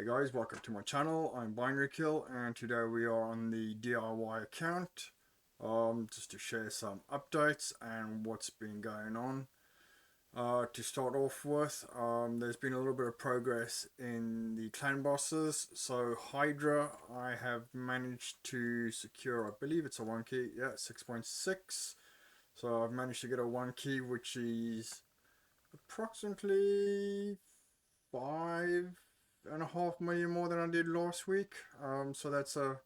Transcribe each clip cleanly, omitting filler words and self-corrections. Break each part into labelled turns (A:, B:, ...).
A: Hey guys, welcome to my channel. I'm Binary Kill and today we are on the DIY account just to share some updates and what's been going on. To start off with, there's been a little bit of progress in the clan bosses. So Hydra, I have managed to secure, I believe it's a 1 key, yeah, 6.6. So I've managed to get a 1 key which is approximately 5.5 million more than I did last week. So that's a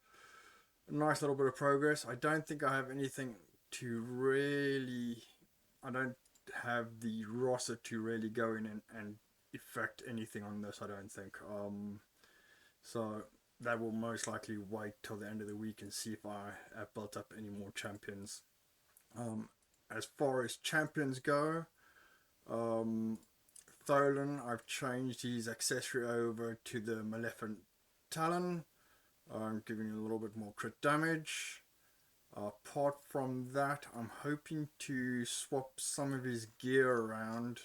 A: nice little bit of progress. I don't think I have anything to really. I don't have the roster to really go in and affect anything on this. I don't think. So that will most likely wait till the end of the week and see if I have built up any more champions. Um, as far as champions go, um, Tholen, I've changed his accessory over to the Maleficent Talon. I'm giving you a little bit more crit damage. Apart from that, I'm hoping to swap some of his gear around.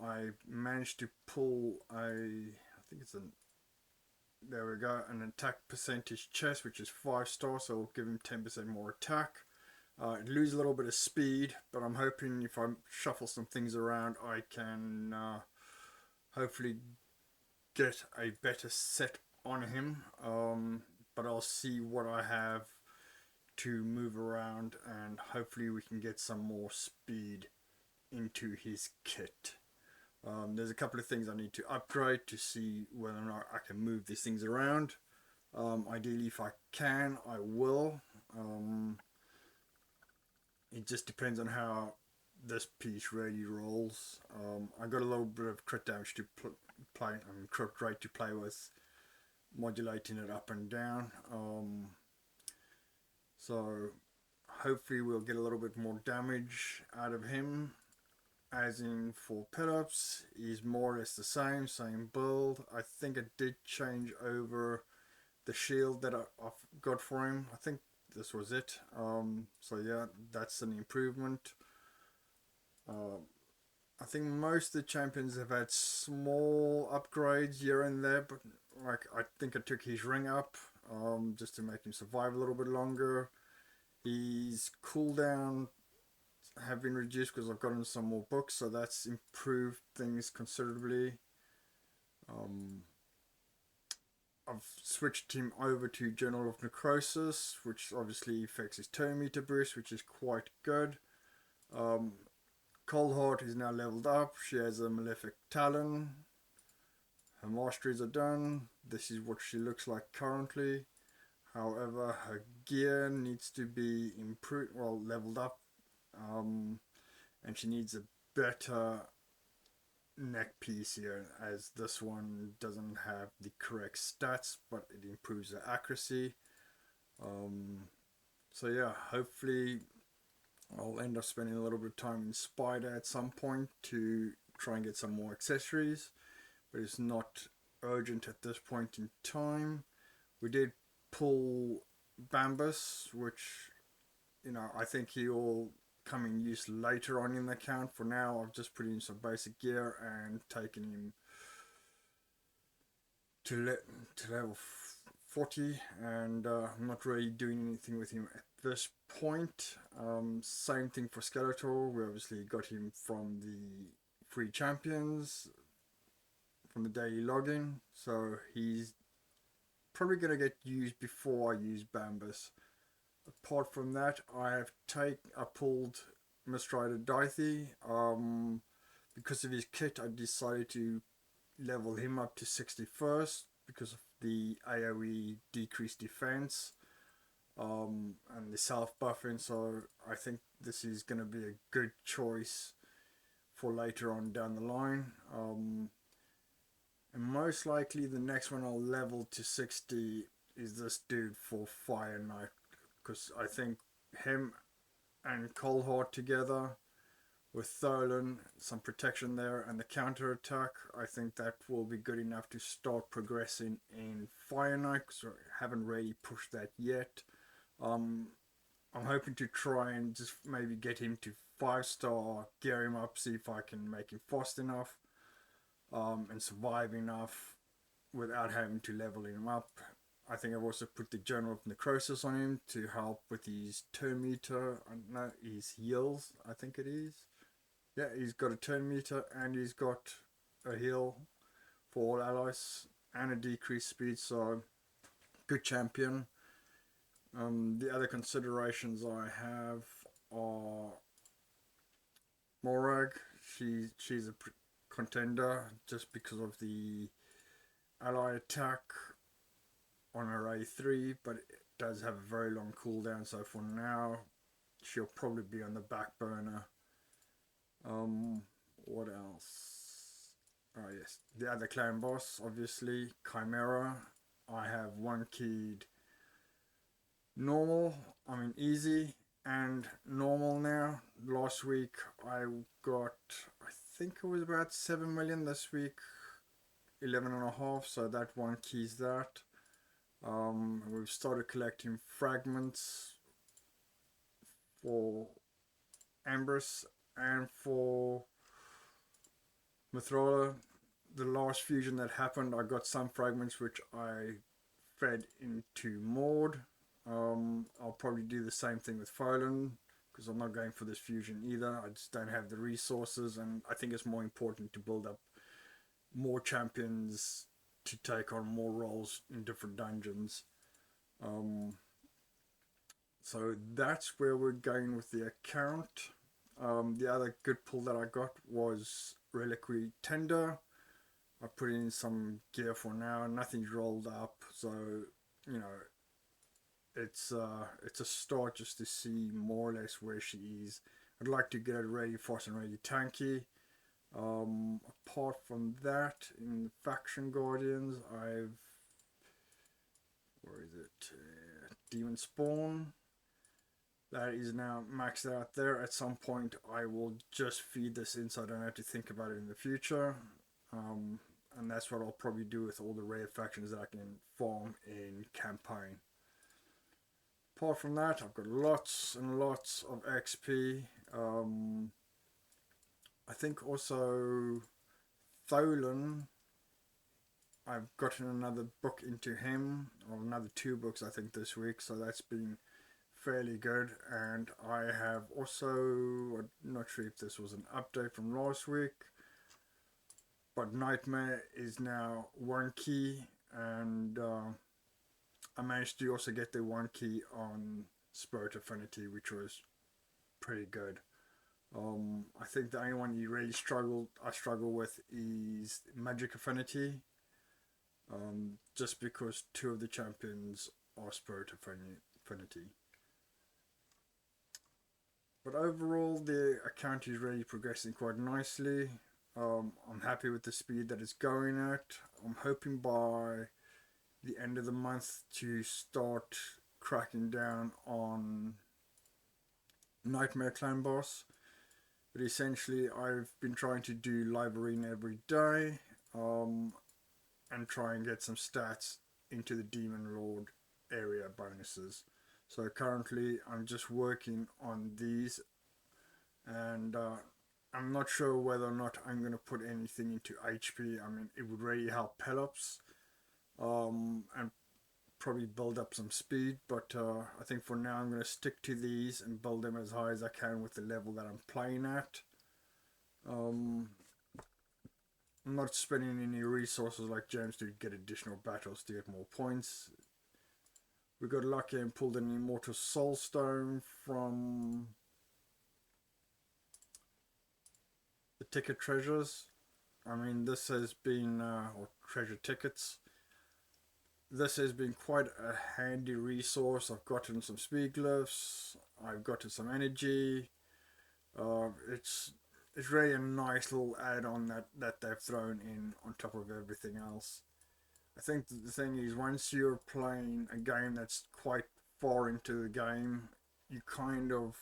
A: I managed to pull I think it's an, there we go, an attack percentage chest, which is 5 stars, so I'll give him 10% more attack. Lose a little bit of speed, but I'm hoping if I shuffle some things around, I can hopefully get a better set on him. But I'll see what I have to move around, and hopefully we can get some more speed into his kit. There's a couple of things I need to upgrade to see whether or not I can move these things around. Ideally, if I can, I will. It just depends on how this piece really rolls. I got a little bit of crit damage to play, crit rate to play with, modulating it up and down. So hopefully we'll get a little bit more damage out of him. As in for pit-ups, he's more or less the same build. I think it did change over the shield that I've got for him. I think this was it. So yeah, that's an improvement. I think most of the champions have had small upgrades here and there, but like I think I took his ring up just to make him survive a little bit longer. His cooldown have been reduced because I've gotten some more books, so that's improved things considerably. I've switched him over to Journal of Necrosis, which obviously affects his turn meter boost, which is quite good. Coldheart is now leveled up. She has a Malefic Talon. Her masteries are done. This is what she looks like currently. However, her gear needs to be improved, well, leveled up, and she needs a better neck piece here, as this one doesn't have the correct stats, but it improves the accuracy. So yeah, hopefully I'll end up spending a little bit of time in Spider at some point to try and get some more accessories, but it's not urgent at this point in time. We did pull Bambus, which, you know, I think he'll come in use later on in the account. For now, I've just put in some basic gear and taken him to level 40, and I'm not really doing anything with him at this point. Same thing for Skeletor. We obviously got him from the free champions, from the daily login, so he's probably going to get used before I use Bambus. Apart from that, I pulled Mistrided Dythy. Because of his kit, I decided to level him up to 61st because of the AoE decreased defense, and the self buffing. So I think this is going to be a good choice for later on down the line. And most likely the next one I'll level to 60 is this dude for Fire Knight, because I think him and Coldheart together with Tholen, some protection there, and the counter attack, I think that will be good enough to start progressing in Fire Knight, because I haven't really pushed that yet. I'm hoping to try and just maybe get him to 5-star, gear him up, see if I can make him fast enough. and survive enough without having to level him up. I think I've also put the Journal of Necrosis on him to help with his turn meter. I don't know, his heals, I think it is. Yeah, he's got a turn meter and he's got a heal for all allies and a decreased speed, so good champion. The other considerations I have are Morag. She's a contender just because of the ally attack on her A3, but it does have a very long cooldown, so for now she'll probably be on the back burner. What else? Oh yes, the other clan boss, obviously, Chimera. I have one keyed normal, I mean easy, and normal now. Last week I got, I think it was about 7 million. This week 11 and a half, so that one keys that. We've started collecting fragments for Ambrose and for Mithrola. The last fusion that happened, I got some fragments which I fed into Maud. I'll probably do the same thing with Folan because I'm not going for this fusion either. I just don't have the resources, and I think it's more important to build up more champions to take on more roles in different dungeons. So that's where we're going with the account. The other good pull that I got was Reliquary Tender. I put in some gear for now. Nothing's rolled up, so you know it's a start just to see more or less where she is. I'd like to get it ready fast and ready tanky. Apart from that, in the Faction Guardians, I've where is it? Demon Spawn. That is now maxed out there. At some point, I will just feed this in so I don't have to think about it in the future. And that's what I'll probably do with all the rare factions that I can farm in campaign. Apart from that, I've got lots and lots of XP. I think also Tholen, I've gotten another book into him, or another 2 books I think this week, so that's been fairly good. And I have also, I'm not sure if this was an update from last week, but Nightmare is now 1 key, and I managed to also get the 1 key on Spirit Affinity, which was pretty good. I think the only one you really I struggle with is Magic Affinity, just because 2 of the champions are Spirit Affinity. But overall, the account is really progressing quite nicely. I'm happy with the speed that it's going at. I'm hoping by the end of the month to start cracking down on Nightmare Clan Boss. But essentially, I've been trying to do live arena every day, and try and get some stats into the Demon Lord area bonuses. So currently, I'm just working on these, and I'm not sure whether or not I'm going to put anything into HP. I mean, it would really help Pelops, and probably build up some speed, but I think for now I'm going to stick to these and build them as high as I can with the level that I'm playing at. I'm not spending any resources like James to get additional battles to get more points. We got lucky and pulled an Immortal Soul Stone from the ticket treasures. I mean, this has been, or treasure tickets. This has been quite a handy resource. I've gotten some speed glyphs, I've gotten some energy. It's really a nice little add-on that they've thrown in on top of everything else. I think the thing is, once you're playing a game that's quite far into the game, you kind of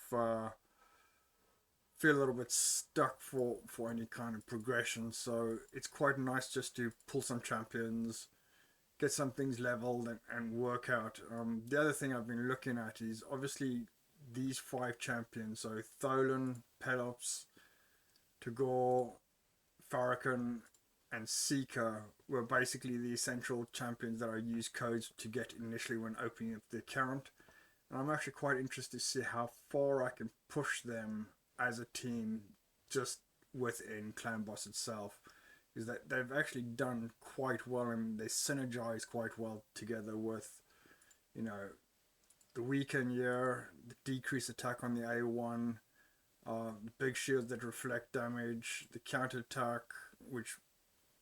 A: feel a little bit stuck for any kind of progression. So it's quite nice just to pull some champions, get some things leveled, and work out. The other thing I've been looking at is obviously these 5 champions. So Tholen, Pelops, Tagore, Farrakhan, and Seeker were basically the essential champions that I used codes to get initially when opening up the account. And I'm actually quite interested to see how far I can push them as a team just within Clan Boss itself. Is that they've actually done quite well and they synergize quite well together with, you know, the weekend year, the decreased attack on the A1, the big shields that reflect damage, the counter attack, which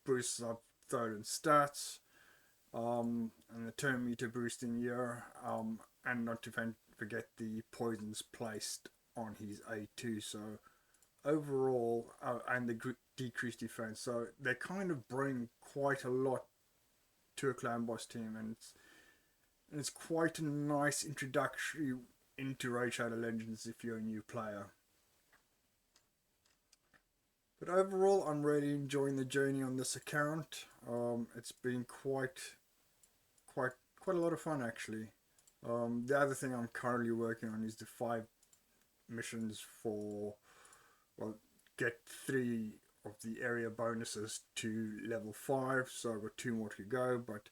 A: boosts up third and stats, and the turn meter boosting year, and not to forget the poisons placed on his A2. So overall, and the decreased defense. So they kind of bring quite a lot to a Clan Boss team, and it's quite a nice introductory into Raid Shadow Legends if you're a new player. But overall, I'm really enjoying the journey on this account. It's been quite a lot of fun actually. The other thing I'm currently working on is the 5 missions for, well, get 3 of the area bonuses to level 5. So I've got 2 more to go. But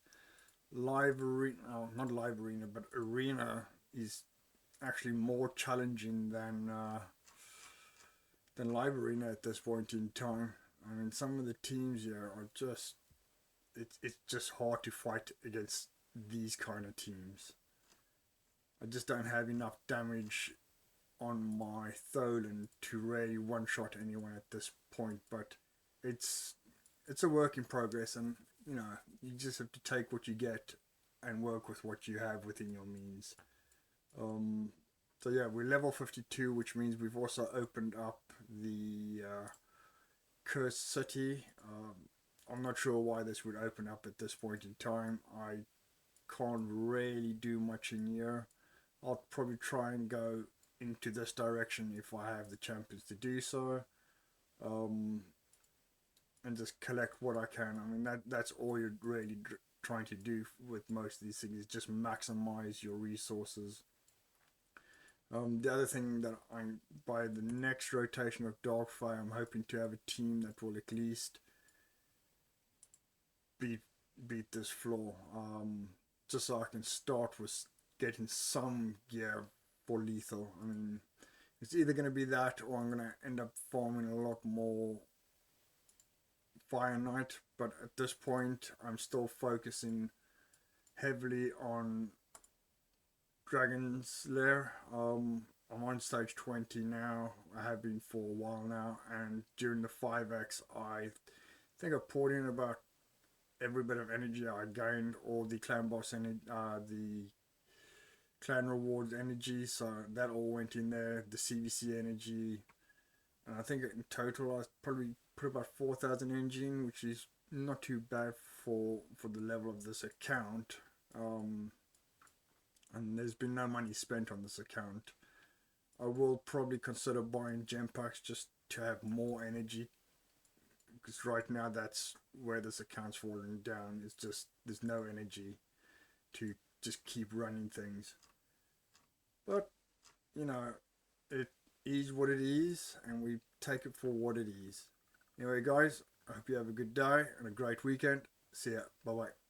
A: live arena, not live arena, but arena is actually more challenging than live arena at this point in time. I mean, some of the teams here are just, it's just hard to fight against these kind of teams. I just don't have enough damage on my Tholen to really one-shot anyone at this point, but it's a work in progress, and you know, you just have to take what you get and work with what you have within your means. So yeah, we're level 52, which means we've also opened up the Cursed City. I'm not sure why this would open up at this point in time. I can't really do much in here. I'll probably try and go into this direction if I have the champions to do so, and just collect what I can. I mean, that's all you're really trying to do with most of these things, is just maximize your resources. The other thing that by the next rotation of Darkfire, I'm hoping to have a team that will at least beat this floor, just so I can start with getting some gear for lethal. I mean, it's either going to be that or I'm going to end up farming a lot more Fire Knight, but at this point I'm still focusing heavily on Dragon's Lair. I'm on stage 20 now. I have been for a while now, and during the 5x I think I poured in about every bit of energy I gained, all the clan boss energy, the clan rewards energy, so that all went in there, the CVC energy, and I think in total I probably put about 4,000 energy in, which is not too bad for the level of this account. And there's been no money spent on this account. I will probably consider buying gem packs just to have more energy, because right now that's where this account's falling down. It's just there's no energy to just keep running things. But you know, it is what it is, and we take it for what it is. Anyway, guys, I hope you have a good day and a great weekend. See ya. Bye bye.